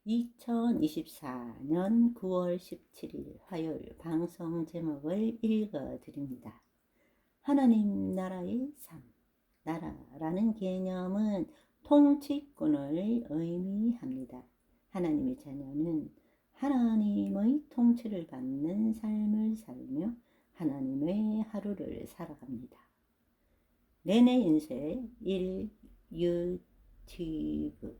2024년 9월 17일 화요일 방송 제목을 읽어드립니다. 하나님 나라의 삶. 나라라는 개념은 통치권을 의미합니다. 하나님의 자녀는 하나님의 통치를 받는 삶을 살며 하나님의 하루를 살아갑니다. 내내 인생 1 유튜브.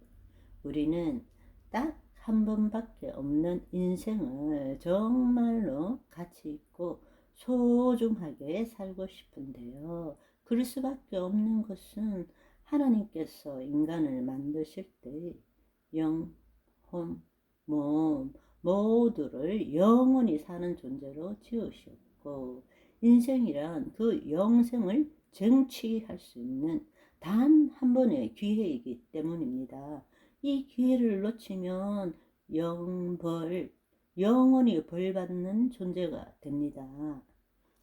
우리는 딱 한 번밖에 없는 인생을 정말로 가치 있고 소중하게 살고 싶은데요. 그럴 수밖에 없는 것은 하나님께서 인간을 만드실 때 영, 혼, 몸 모두를 영원히 사는 존재로 지으셨고, 인생이란 그 영생을 쟁취할 수 있는 단 한 번의 기회이기 때문입니다. 이 기회를 놓치면 영벌, 영원히 벌받는 존재가 됩니다.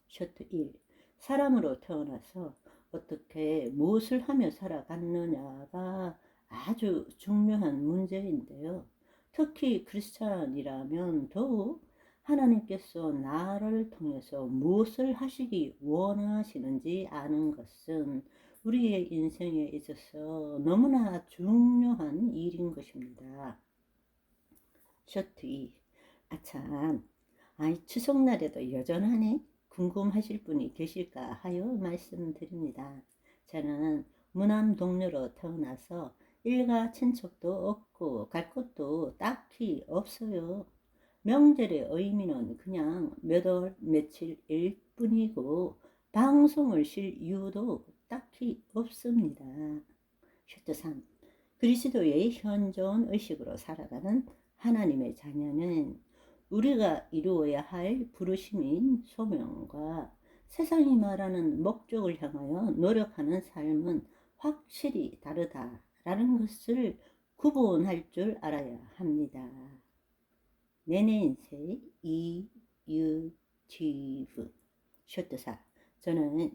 셔트 1. 사람으로 태어나서 어떻게 무엇을 하며 살아갔느냐가 아주 중요한 문제인데요. 특히 크리스찬이라면 더욱 하나님께서 나를 통해서 무엇을 하시기 원하시는지 아는 것은 우리의 인생에 있어서 너무나 중요한 일인 것입니다. 셔트 2. 아참, 추석날에도 여전하네? 궁금하실 분이 계실까 하여 말씀드립니다. 저는 무남 동료로 태어나서 일가 친척도 없고 갈 곳도 딱히 없어요. 명절의 의미는 그냥 몇 월 며칠일 뿐이고 방송을 쉴 이유도 딱히 없습니다. 셔트 3. 그리스도의 현존 의식으로 살아가는 하나님의 자녀는 우리가 이루어야 할 부르심인 소명과 세상이 말하는 목적을 향하여 노력하는 삶은 확실히 다르다라는 것을 구분할 줄 알아야 합니다. 내내 인생 이 유튜브. 셔트 4. 저는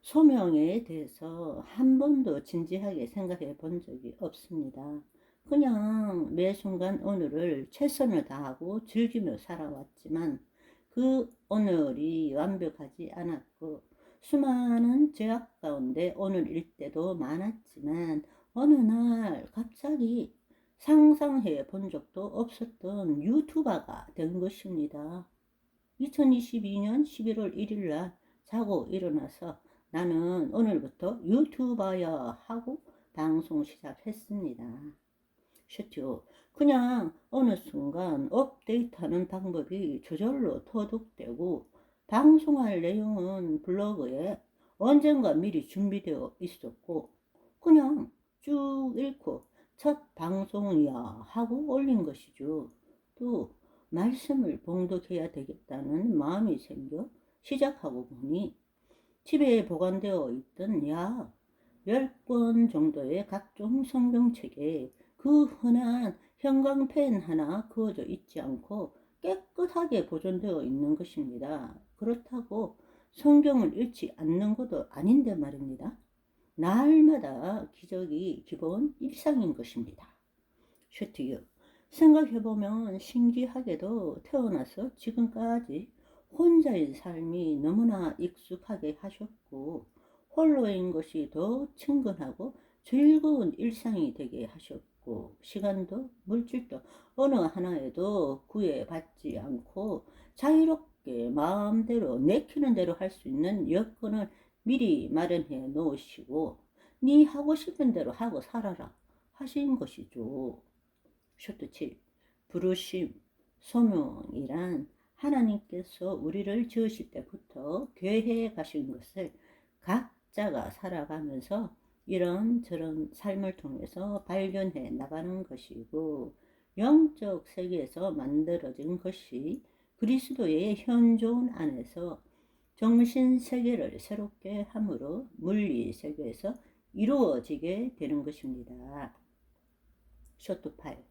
소명에 대해서 한 번도 진지하게 생각해 본 적이 없습니다. 그냥 매 순간 오늘을 최선을 다하고 즐기며 살아왔지만 그 오늘이 완벽하지 않았고 수많은 죄악 가운데 오늘일 때도 많았지만 어느 날 갑자기 상상해 본 적도 없었던 유튜버가 된 것입니다. 2022년 11월 1일 날 자고 일어나서 나는 오늘부터 유튜버야 하고 방송 시작했습니다. 셔츠. 그냥 어느 순간 업데이트하는 방법이 저절로 터득되고 방송할 내용은 블로그에 언젠가 미리 준비되어 있었고 그냥 쭉 읽고 첫 방송이야 하고 올린 것이죠. 또 말씀을 봉독해야 되겠다는 마음이 생겨 시작하고 보니 집에 보관되어 있던 약 10권 정도의 각종 성경책에 그 흔한 형광펜 하나 그어져 있지 않고 깨끗하게 보존되어 있는 것입니다. 그렇다고 성경을 읽지 않는 것도 아닌데 말입니다. 날마다 기적이 기본 일상인 것입니다. 셔트유. 생각해보면 신기하게도 태어나서 지금까지 혼자인 삶이 너무나 익숙하게 하셨고 홀로인 것이 더 친근하고 즐거운 일상이 되게 하셨고 시간도 물질도 어느 하나에도 구애받지 않고 자유롭게 마음대로 내키는 대로 할 수 있는 여건을 미리 마련해 놓으시고 네 하고 싶은 대로 하고 살아라 하신 것이죠. 셔트 7. 부르심, 소명이란 하나님께서 우리를 지으실 때부터 계획해 가신 것을 각자가 살아가면서 이런저런 삶을 통해서 발견해 나가는 것이고 영적 세계에서 만들어진 것이 그리스도의 현존 안에서 정신 세계를 새롭게 함으로 물리 세계에서 이루어지게 되는 것입니다. 셔트 8.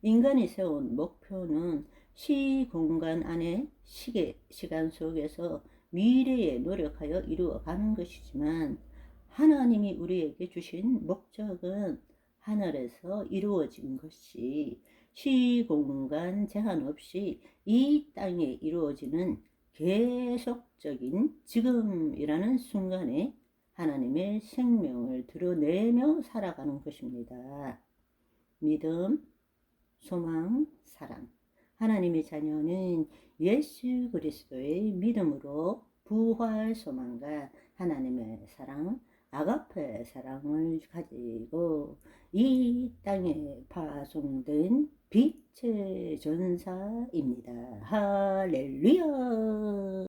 인간이 세운 목표는 시공간 안에 시간 속에서 미래에 노력하여 이루어가는 것이지만 하나님이 우리에게 주신 목적은 하늘에서 이루어진 것이 시공간 제한 없이 이 땅에 이루어지는 계속적인 지금이라는 순간에 하나님의 생명을 드러내며 살아가는 것입니다. 믿음, 소망, 사랑. 하나님의 자녀는 예수 그리스도의 믿음으로 부활 소망과 하나님의 사랑, 아가페 사랑을 가지고 이 땅에 파송된 빛의 전사입니다. 할렐루야!